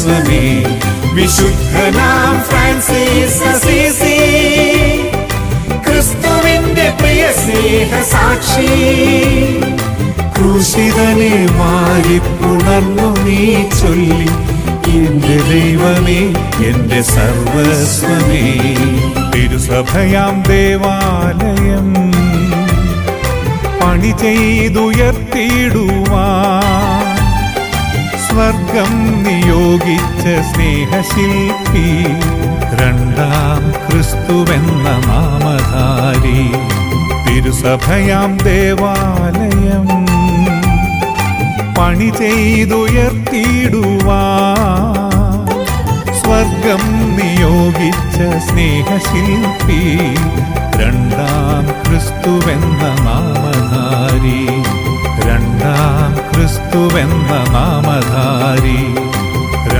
സർവസ്വമേ. വിശുദ്ധനാം Francis Assisi, ക്രിസ്തുവിന്റെ പ്രിയ സ്നേഹ സാക്ഷി, ക്രൂശിതനെ വാരിപ്പുണർന്നു നീ ചൊല്ലി, എന്റെ ദൈവമേ എന്റെ സർവസ്വമേ. തിരുസഭയാം ദേവാലയം പണി ചെയ്തുയർത്തിടുവാൻ സ്വർഗം നിയോഗിച്ച സ്നേഹശില്പി, രണ്ടാം ക്രിസ്തുവെന്ന നാമധാരി. തിരുസഭയാം ദേവാലയം പണി ചെയ്തുയർത്തിടുവാൻ സ്വർഗം നിയോഗിച്ച സ്നേഹശില്പി, രണ്ടാം ക്രിസ്തുവെന്ന നാമധാരി. രണ്ടാം ക്രിസ്തുവെന്ന നാമധാരി.